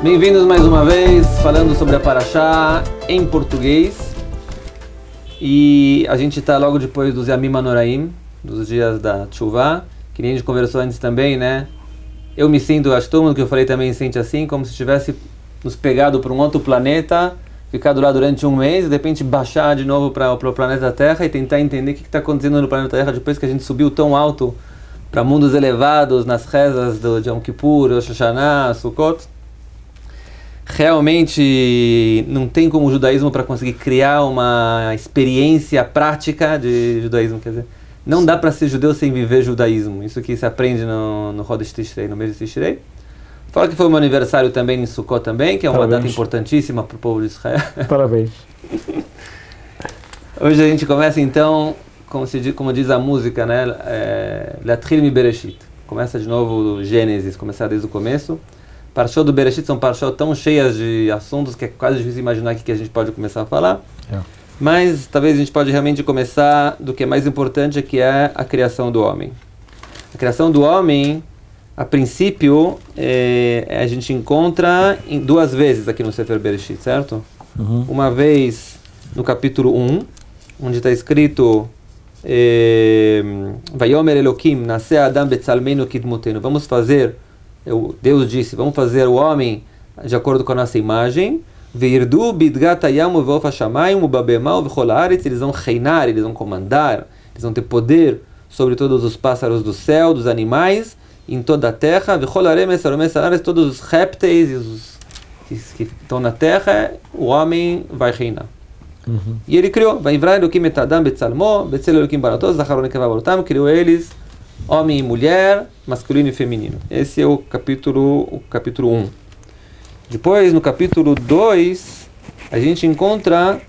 Bem-vindos mais uma vez, falando sobre a Parashá em português. E a gente está logo depois dos Yamim Hanoraim, dos dias da Tshuvah, que nem a gente conversou antes também, né? Eu me sinto, acho que todo mundo que eu falei também sente assim, como se tivesse nos pegado para um outro planeta, ficado lá durante um mês, e de repente baixar de novo para o planeta Terra e tentar entender o que está acontecendo no planeta Terra depois que a gente subiu tão alto para mundos elevados, nas rezas de Yom Kippur, Rosh Hashanah, Sukkot. Realmente não tem como o judaísmo para conseguir criar uma experiência prática de judaísmo, quer dizer, não dá para ser judeu sem viver judaísmo. Isso que se aprende no Rodesh Tishrei, no mês de Tishrei. Fala que foi o meu aniversário também em Sukkot também, que é uma data importantíssima para o povo de Israel. Parabéns. Hoje a gente começa então, como diz a música, né? Latchil mi Bereshit. Começa de novo o Gênesis, começar desde o começo. Parashot do Bereshit são parashot tão cheias de assuntos que é quase difícil imaginar o que a gente pode começar a falar. Mas talvez a gente pode realmente começar do que é mais importante, que é a criação do homem. A criação do homem, a princípio, a gente encontra em duas vezes aqui no Sefer Bereshit, certo? Uma vez no capítulo 1, onde está escrito Vayomer Elokim, Naseh Adam Betzalmeinu Kidmutenu. Vamos fazer, Deus disse, vamos fazer o homem de acordo com a nossa imagem. Veirdu bidgat hayam uveof hashamayim ubabemah uvechol haaretz. Eles vão reinar, eles vão comandar, eles vão ter poder sobre todos os pássaros do céu, dos animais, em toda a terra. Vechol haremes aromes haaretz, todos os répteis e os que estão na terra, o homem vai reinar. E ele criou, Vaivra Elokim et Adam betzalmo, betzel Elokim barato, zachar unekeva barotam, criou eles, homem e mulher, masculino e feminino. Esse é o capítulo 1. Depois, no capítulo 2, a gente encontra,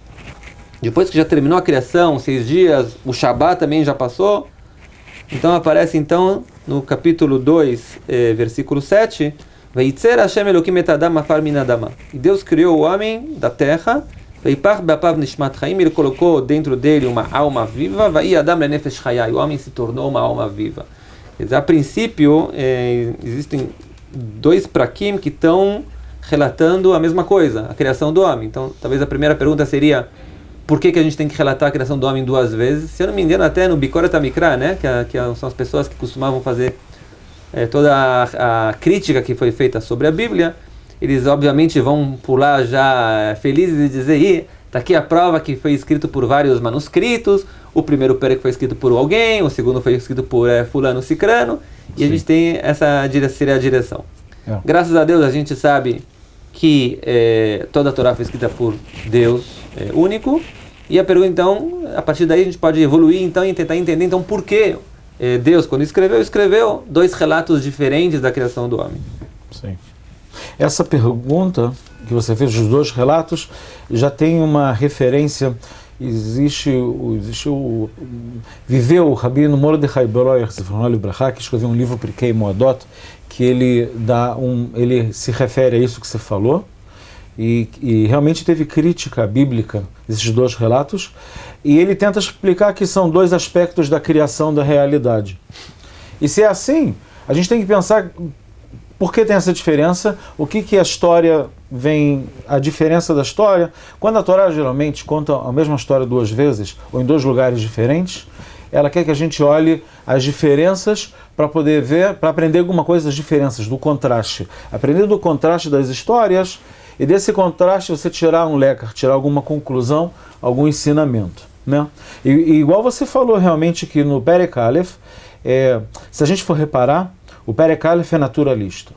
depois que já terminou a criação, 6 dias, o Shabat também já passou, então aparece então no capítulo 2, versículo 7, Vayitzer Hashem Elokim et Adam afar min adama. E Deus criou o homem da terra, Veipach be'apav nishmat chaim, ele colocou dentro dele uma alma viva, Vai Adam lenefesh chayai, o homem se tornou uma alma viva. Quer dizer, a princípio, existem 2 prakim que estão relatando a mesma coisa, a criação do homem. Então, talvez a primeira pergunta seria, por que a gente tem que relatar a criação do homem 2 vezes? Se eu não me engano, até no Bikorat HaMikra, né, que são as pessoas que costumavam fazer toda a crítica que foi feita sobre a Bíblia, eles obviamente vão pular já felizes e dizer, está aqui a prova que foi escrito por vários manuscritos, o primeiro perek foi escrito por alguém, o segundo foi escrito por fulano cicrano, e a gente tem essa seria a direção. Graças a Deus a gente sabe que toda a Torá foi escrita por Deus único, e a pergunta então, a partir daí a gente pode evoluir então e tentar entender então por que Deus, quando escreveu 2 relatos diferentes da criação do homem. Sim. Essa pergunta que você fez dos 2 relatos já tem uma referência. Viveu o Rabino Mordechai Breuer, Zichrono Livracha, que escreveu um livro Pirkei Moadot, que ele se refere a isso que você falou, e realmente teve crítica bíblica desses 2 relatos, e ele tenta explicar que são 2 aspectos da criação da realidade. E se é assim, a gente tem que pensar por que tem essa diferença, o que a história vem, a diferença da história. Quando a Torá geralmente conta a mesma história 2 vezes, ou em 2 lugares diferentes, ela quer que a gente olhe as diferenças para poder ver, para aprender alguma coisa das diferenças, do contraste. Aprender do contraste das histórias, e desse contraste você tirar um lekar, tirar alguma conclusão, algum ensinamento, né? E igual você falou realmente que no Perek Aleph, se a gente for reparar, o Perek Aleph é naturalista.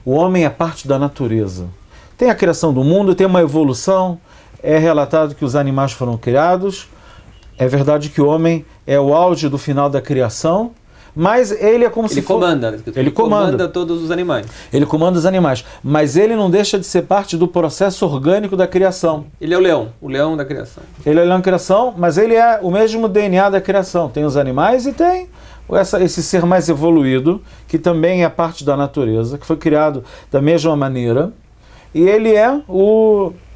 O homem é parte da natureza. Tem a criação do mundo, tem uma evolução, é relatado que os animais foram criados, é verdade que o homem é o auge do final da criação, mas ele é como se fosse... Ele comanda todos os animais. Ele comanda os animais, mas ele não deixa de ser parte do processo orgânico da criação. Ele é o leão da criação. Ele é o leão da criação, mas ele é o mesmo DNA da criação. Tem os animais e tem esse ser mais evoluído, que também é parte da natureza, que foi criado da mesma maneira, e ele é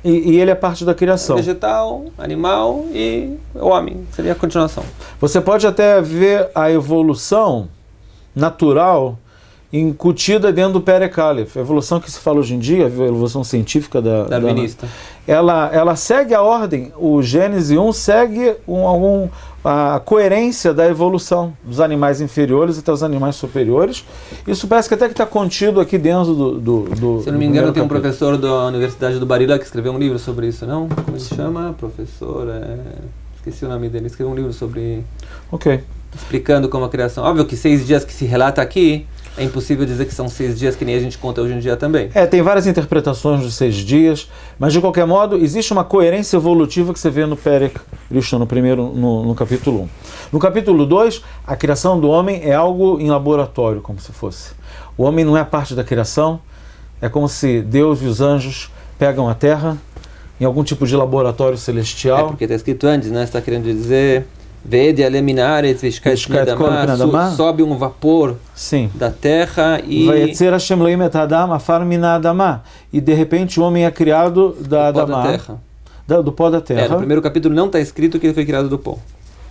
ele é parte da criação. Vegetal, animal e o homem, seria a continuação. Você pode até ver a evolução natural incutida dentro do Perek Aleph. A evolução que se fala hoje em dia, a evolução científica darwinista, ela segue a ordem. O Gênesis 1 segue a coerência da evolução dos animais inferiores até os animais superiores. Isso parece que até que está contido aqui dentro do se eu não me engano, tem um professor da Universidade do Barila que escreveu um livro sobre isso, não? Como ele chama? Professor... Esqueci o nome dele. Escreveu um livro sobre... Ok. Explicando como a criação... Óbvio que 6 dias que se relata aqui, é impossível dizer que são 6 dias que nem a gente conta hoje em dia também. Tem várias interpretações dos 6 dias, mas de qualquer modo, existe uma coerência evolutiva que você vê no Perek Rishon, no capítulo 1. No capítulo 2, a criação do homem é algo em laboratório, como se fosse. O homem não é parte da criação, é como se Deus e os anjos pegam a terra em algum tipo de laboratório celestial. Porque está escrito antes, né? Está querendo dizer... sobe um vapor da terra e... E de repente o homem é criado do pó da terra. No primeiro capítulo não está escrito que ele foi criado do pó.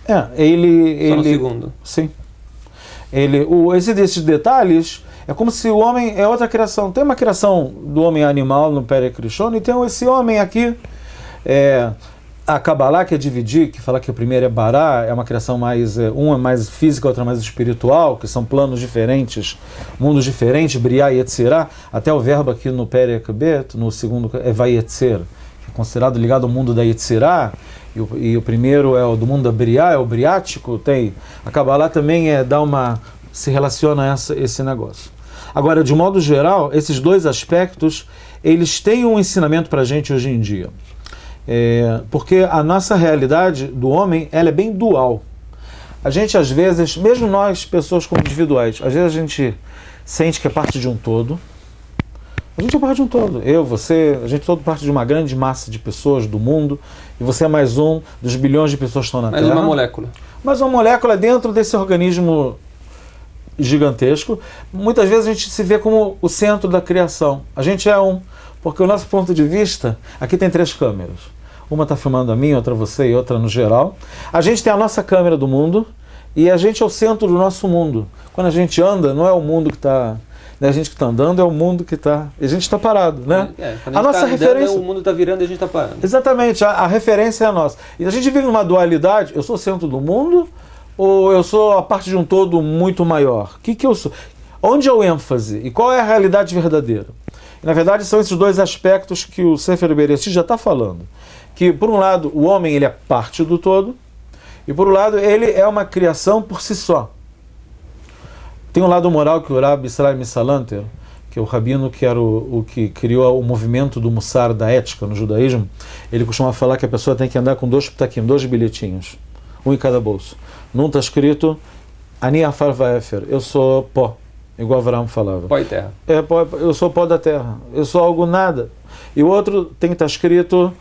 Só no segundo. Sim. Esses detalhes, é como se o homem é outra criação. Tem uma criação do homem animal no Perek Rishon e tem esse homem aqui... A Kabbalah quer dividir, que fala que o primeiro é Bará, é uma criação mais... um é mais física, outra mais espiritual, que são planos diferentes, mundos diferentes, Briá e Yetzirá. Até o verbo aqui no Perek Bet, no segundo, é Vayetzer, que é considerado ligado ao mundo da Yetzirá, e o primeiro é o do mundo da Briá, é o briático. A Kabbalah também se relaciona a esse negócio. Agora, de modo geral, esses dois aspectos, eles têm um ensinamento para a gente hoje em dia. Porque a nossa realidade do homem, ela é bem dual. A gente às vezes, mesmo nós, pessoas como individuais, às vezes a gente sente que é parte de um todo. A gente é parte de um todo. Eu, você, a gente é todo parte de uma grande massa de pessoas do mundo, e você é mais um dos bilhões de pessoas que estão na Terra. Mais uma molécula. Mais uma molécula dentro desse organismo gigantesco. Muitas vezes a gente se vê como o centro da criação. A gente é porque o nosso ponto de vista, aqui tem 3 câmeras. Uma está filmando a mim, outra você e outra no geral. A gente tem a nossa câmera do mundo e a gente é o centro do nosso mundo. Quando a gente anda, não é o mundo que está... Não é a gente que está andando, é o mundo que está... E a gente está parado, né? Quando a nossa referência... o mundo está virando e a gente está parando. Exatamente, a referência é a nossa. E a gente vive numa dualidade, eu sou o centro do mundo ou eu sou a parte de um todo muito maior? O que eu sou? Onde é o ênfase? E qual é a realidade verdadeira? Na verdade, são esses dois aspectos que o Sefer Bereshit já está falando. Que, por um lado, o homem ele é parte do todo, e, por um lado, ele é uma criação por si só. Tem um lado moral que o Rabbi Israel Misalanter, que é o rabino que era o que criou o movimento do Mussar, da ética no judaísmo, ele costuma falar que a pessoa tem que andar com 2 ptaquim, 2 bilhetinhos, um em cada bolso. Num está escrito, Ani Afar Vaefer, eu sou pó. Igual Avraham falava. Pó e terra. Eu sou pó da terra. Eu sou algo nada. E o outro tem que estar escrito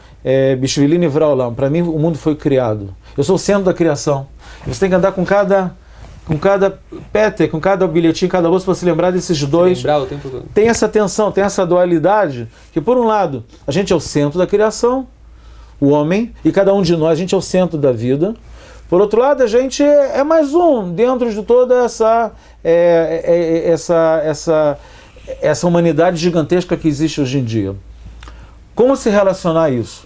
Bishvilin Ivraolam. Para mim, o mundo foi criado. Eu sou o centro da criação. Você tem que andar com cada pete, com cada bilhetinho, cada bolso, para se lembrar desses dois. Lembrar o tempo todo. Tem essa tensão, tem essa dualidade, que por um lado, a gente é o centro da criação, o homem, e cada um de nós, a gente é o centro da vida. Por outro lado, a gente é mais um dentro de toda essa humanidade gigantesca que existe hoje em dia. Como se relacionar a isso?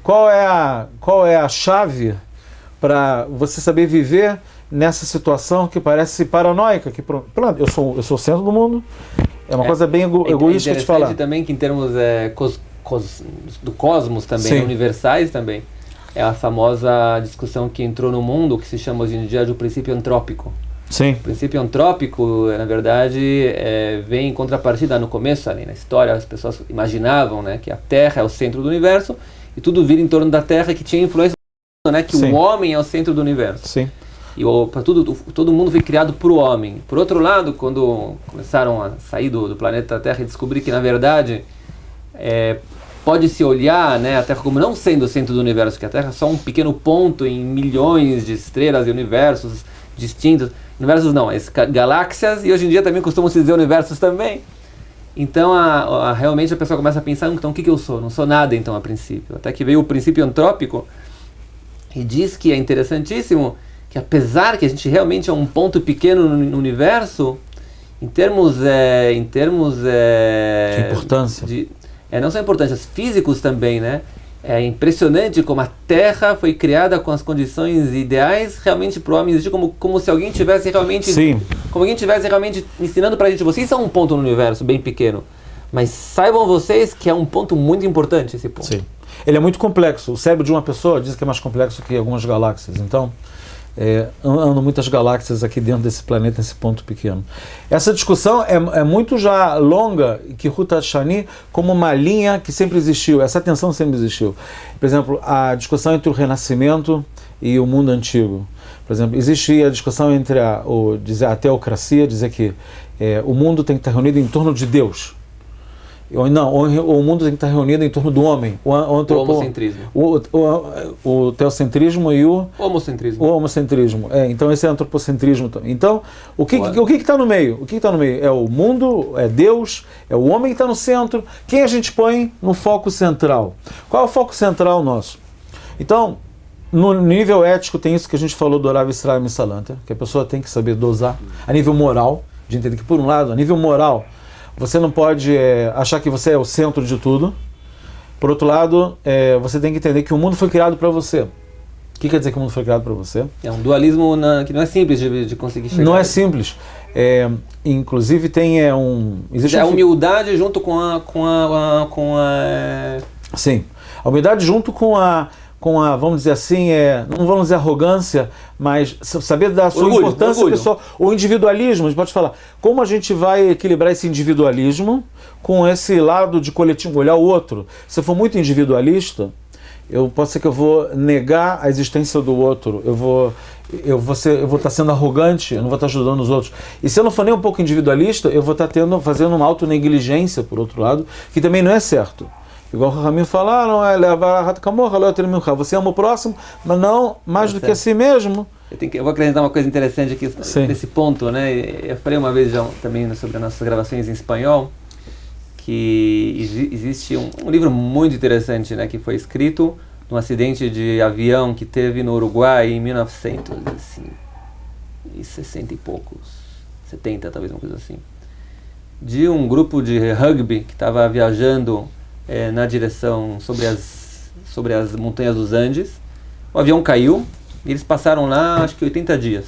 Qual é a chave para você saber viver nessa situação que parece paranoica? Que, pronto, eu sou o centro do mundo, é uma coisa bem egoísta de falar. Também que em termos do cosmos também, Sim. Universais também, é a famosa discussão que entrou no mundo, que se chama hoje em dia de princípio antrópico. Sim. O princípio antrópico, na verdade, vem em contrapartida. No começo, ali na história, as pessoas imaginavam, né, que a Terra é o centro do universo e tudo vira em torno da Terra, que tinha influência, né, que Sim. o homem é o centro do universo. Sim. E todo mundo foi criado por o homem. Por outro lado, quando começaram a sair do planeta Terra e descobrir que, na verdade, pode-se olhar, né, a Terra como não sendo o centro do universo, que a Terra é só um pequeno ponto em milhões de estrelas e universos distintos. Universos não, galáxias, e hoje em dia também costumam se dizer universos também. Então, realmente a pessoa começa a pensar, então o que eu sou? Não sou nada, então, a princípio. Até que veio o princípio antrópico e diz que é interessantíssimo que, apesar que a gente realmente é um ponto pequeno no universo, em termos De importância. não só importâncias físicos também, né? É impressionante como a Terra foi criada com as condições ideais realmente para o homem existir, como se alguém tivesse realmente, Sim. como alguém tivesse realmente ensinando para a gente. Vocês são um ponto no universo bem pequeno, mas saibam vocês que é um ponto muito importante esse ponto. Sim. Ele é muito complexo. O cérebro de uma pessoa diz que é mais complexo que algumas galáxias. Então, andam muitas galáxias aqui dentro desse planeta, nesse ponto pequeno. Essa discussão é muito já longa, que Ruth Shani, como uma linha que sempre existiu, essa tensão sempre existiu. Por exemplo, a discussão entre o Renascimento e o mundo antigo. Por exemplo, existia a discussão entre a teocracia, dizer que o mundo tem que estar reunido em torno de Deus. Não, o mundo tem que estar reunido em torno do homem. O homocentrismo. O teocentrismo e o homocentrismo. Então esse é antropocentrismo também. Então, o que está no meio? O que está no meio? É o mundo, é Deus, é o homem que está no centro. Quem a gente põe no foco central? Qual é o foco central nosso? Então, no nível ético tem isso que a gente falou do Rav Israel Misalanter, que a pessoa tem que saber dosar. A nível moral, de entender que por um lado, a nível moral, você não pode achar que você é o centro de tudo. Por outro lado, você tem que entender que o mundo foi criado para você. O que quer dizer que o mundo foi criado para você? É um dualismo que não é simples de conseguir chegar. Não é simples. Inclusive tem existe a humildade junto com a Sim. A humildade junto com a, vamos dizer assim, não vamos dizer arrogância, mas saber da sua importância pessoal. O individualismo, a gente pode falar, como a gente vai equilibrar esse individualismo com esse lado de coletivo, olhar o outro. Se eu for muito individualista, pode ser que eu vou negar a existência do outro, eu vou estar sendo arrogante, eu não vou estar ajudando os outros. E se eu não for nem um pouco individualista, eu vou estar fazendo uma autonegligência, por outro lado, que também não é certo. Igual o Ramim falaram, você ama o próximo, mas não mais do que a si mesmo. Eu vou acrescentar uma coisa interessante aqui nesse ponto, né? Eu falei uma vez já também sobre as nossas gravações em espanhol, que existe um livro muito interessante, né, que foi escrito num acidente de avião que teve no Uruguai em 1960 e poucos, 70 talvez, uma coisa assim, de um grupo de rugby que estava viajando na direção sobre as montanhas dos Andes. O avião caiu e eles passaram lá acho que 80 dias.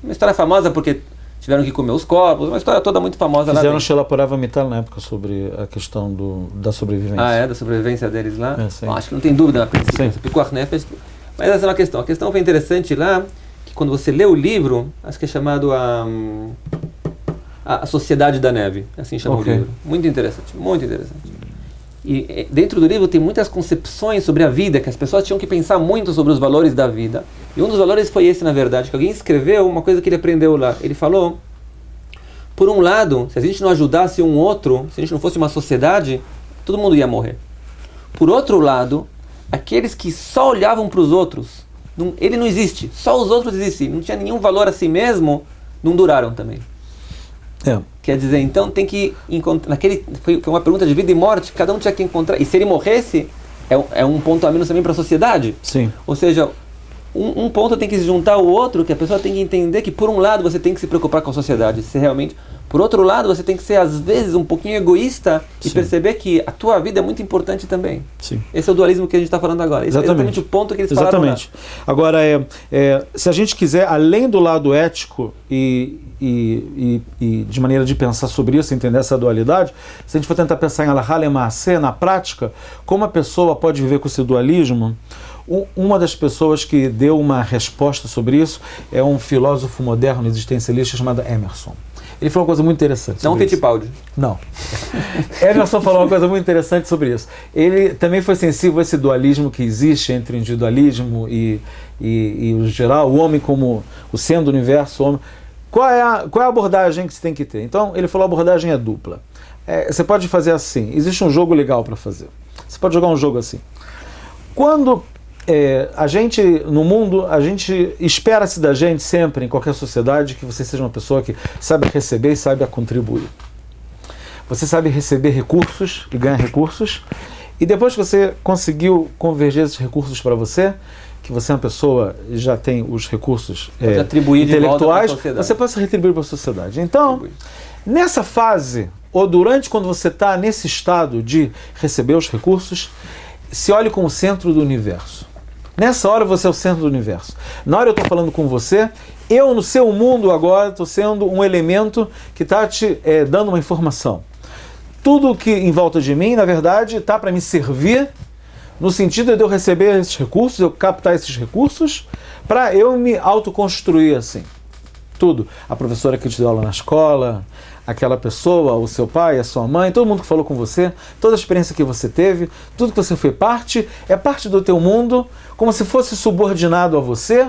Uma história famosa porque tiveram que comer os corpos, uma história toda muito famosa lá. Fizeram Sheila Porava Mital na época sobre a questão da sobrevivência. Da sobrevivência deles lá? Bom, acho que não tem dúvida. Mas essa é uma questão. A questão foi interessante lá, que quando você lê o livro, acho que é chamado a Sociedade da Neve, assim chama o livro. Muito interessante, muito interessante. E dentro do livro tem muitas concepções sobre a vida, que as pessoas tinham que pensar muito sobre os valores da vida. E um dos valores foi esse, na verdade, que alguém escreveu uma coisa que ele aprendeu lá. Ele falou, por um lado, se a gente não ajudasse um outro, se a gente não fosse uma sociedade, todo mundo ia morrer. Por outro lado, aqueles que só olhavam para os outros, ele não existe, só os outros existem, não tinha nenhum valor a si mesmo, não duraram também. Quer dizer, então tem que encontrar, foi uma pergunta de vida e morte, cada um tinha que encontrar, e se ele morresse, é um ponto a menos também para a sociedade. Sim. Ou seja, um ponto tem que se juntar ao outro, que a pessoa tem que entender que por um lado você tem que se preocupar com a sociedade, se realmente, por outro lado você tem que ser às vezes um pouquinho egoísta e perceber que a tua vida é muito importante também. Sim. Esse é o dualismo que a gente está falando agora. Esse é exatamente o ponto que eles falaram lá. Agora, se a gente quiser, além do lado ético e de maneira de pensar sobre isso, entender essa dualidade, se a gente for tentar pensar em Alahá Lema'aseh, na prática, como a pessoa pode viver com esse dualismo, uma das pessoas que deu uma resposta sobre isso é um filósofo moderno existencialista chamado Emerson. Ele falou uma coisa muito interessante. Não Fittipaldi. Não. Emerson falou uma coisa muito interessante sobre isso. Ele também foi sensível a esse dualismo que existe entre o individualismo e o geral, o homem como o centro do universo, o homem. Qual é a abordagem que você tem que ter? Então, ele falou que a abordagem é dupla. Você pode fazer assim, existe um jogo legal para fazer. Você pode jogar um jogo assim. Quando a gente, no mundo, a gente espera-se da gente sempre, em qualquer sociedade, que você seja uma pessoa que sabe receber e sabe contribuir. Você sabe receber recursos e ganhar recursos, e depois que você conseguiu converger esses recursos para você, que você é uma pessoa já tem os recursos intelectuais, você pode retribuir para a sociedade. Então, Nessa fase, ou durante quando você está nesse estado de receber os recursos, se olhe como o centro do universo. Nessa hora você é o centro do universo. Na hora eu estou falando com você, eu no seu mundo agora estou sendo um elemento que está te dando uma informação. Tudo que em volta de mim, na verdade, está para me servir, no sentido de eu receber esses recursos, eu captar esses recursos, para eu me autoconstruir assim. Tudo. A professora que te deu aula na escola, aquela pessoa, o seu pai, a sua mãe, todo mundo que falou com você, toda a experiência que você teve, tudo que você foi parte, é parte do teu mundo, como se fosse subordinado a você,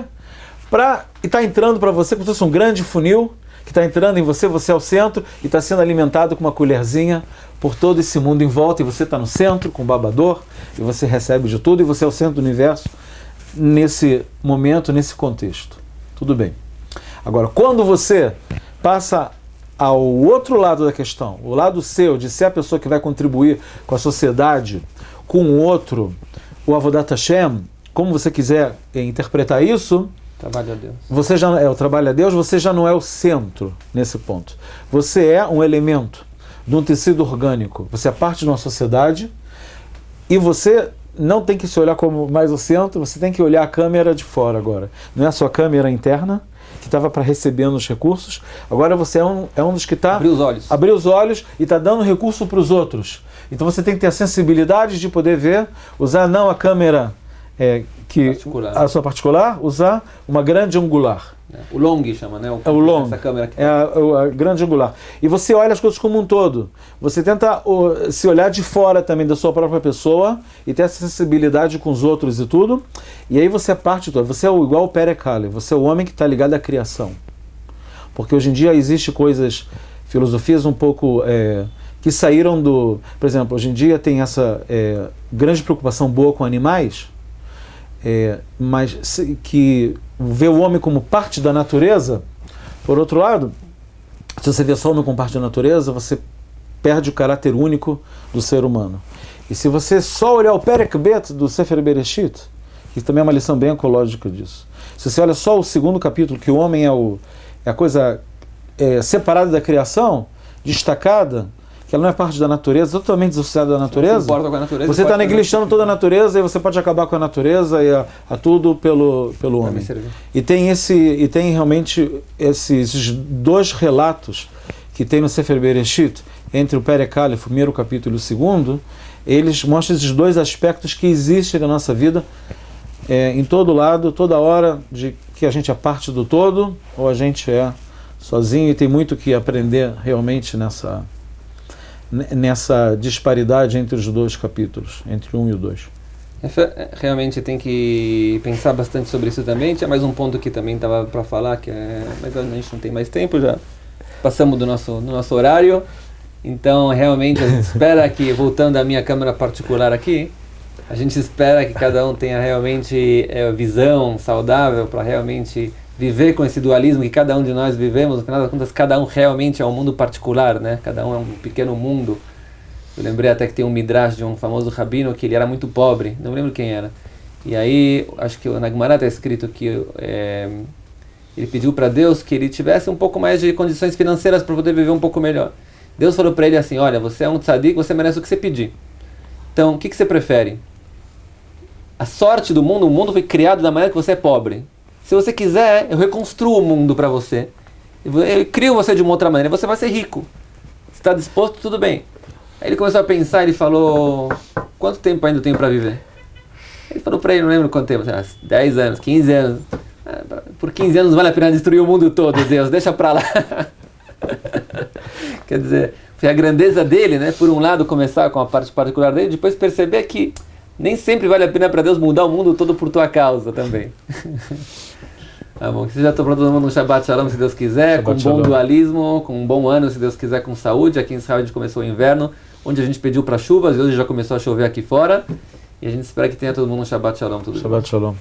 e está entrando para você como se fosse um grande funil, que está entrando em você, você é o centro, e está sendo alimentado com uma colherzinha por todo esse mundo em volta, e você está no centro, com o babador, e você recebe de tudo, e você é o centro do universo, nesse momento, nesse contexto. Tudo bem. Agora, quando você passa ao outro lado da questão, o lado seu, de ser a pessoa que vai contribuir com a sociedade, com o outro, o Avodat Hashem, como você quiser interpretar isso, trabalho a Deus. Você já é o trabalho a Deus, você já não é o centro nesse ponto. Você é um elemento de um tecido orgânico, você é parte de uma sociedade e você não tem que se olhar como mais o centro, você tem que olhar a câmera de fora agora. Não é a sua câmera interna, que estava para recebendo os recursos, agora você é um dos que está... Abrir os olhos e está dando recurso para os outros. Então você tem que ter a sensibilidade de poder ver, usar não a câmera a sua particular, usar uma grande angular. O long chama, né? O long. Essa câmera aqui. A grande angular. E você olha as coisas como um todo. Você tenta se olhar de fora também da sua própria pessoa e ter essa sensibilidade com os outros e tudo. E aí você é parte toda. Você é igual o Perekale. Você é o homem que está ligado à criação. Porque hoje em dia existe coisas, filosofias um pouco que saíram do... Por exemplo, hoje em dia tem essa grande preocupação boa com animais, mas que vê o homem como parte da natureza. Por outro lado, se você vê só o homem como parte da natureza, você perde o caráter único do ser humano. E se você só olhar o Perek Bet do Sefer Bereshit, que também é uma lição bem ecológica disso, se você olha só o segundo capítulo, que o homem é a coisa separada da criação, destacada, que ela não é parte da natureza, totalmente desassociada da natureza, você está negligenciando toda a natureza e você pode acabar com a natureza e a tudo pelo homem. E tem realmente esses dois relatos que tem no Sefer Bereshit, entre o Perekale, o primeiro capítulo e o segundo, eles mostram esses dois aspectos que existem na nossa vida, em todo lado, toda hora, de que a gente é parte do todo ou a gente é sozinho, e tem muito que aprender realmente nessa disparidade entre os dois capítulos, entre o 1 e o 2. Realmente tem que pensar bastante sobre isso também. Tinha mais um ponto que também estava para falar, mas a gente não tem mais tempo, já passamos do nosso horário. Então, realmente, a gente espera que, voltando à minha câmera particular aqui, a gente espera que cada um tenha realmente visão saudável para realmente viver com esse dualismo que cada um de nós vivemos. No final das contas, cada um realmente é um mundo particular, né? Cada um é um pequeno mundo. Eu lembrei até que tem um midrash de um famoso rabino que ele era muito pobre, não lembro quem era. E aí, acho que na Gemara está escrito que ele pediu para Deus que ele tivesse um pouco mais de condições financeiras para poder viver um pouco melhor. Deus falou para ele assim: olha, você é um tzadik, você merece o que você pedir. Então, o que você prefere? A sorte do mundo, o mundo foi criado da maneira que você é pobre. Se você quiser, eu reconstruo o mundo para você. Eu crio você de uma outra maneira, você vai ser rico. Se está disposto, tudo bem. Aí ele começou a pensar, ele falou: quanto tempo ainda eu tenho para viver? Ele falou para ele, não lembro quanto tempo, 10 anos, 15 anos. Por 15 anos vale a pena destruir o mundo todo, Deus, deixa para lá. Quer dizer, foi a grandeza dele, né? Por um lado, começar com a parte particular dele, depois perceber que nem sempre vale a pena para Deus mudar o mundo todo por tua causa também. Tá bom, que seja para todo mundo um Shabbat Shalom, se Deus quiser, Shabbat com um bom dualismo, com um bom ano, se Deus quiser, com saúde. Aqui em Israel a gente começou o inverno, onde a gente pediu para chuvas, e hoje já começou a chover aqui fora. E a gente espera que tenha todo mundo um Shabbat Shalom. Shabbat Shalom.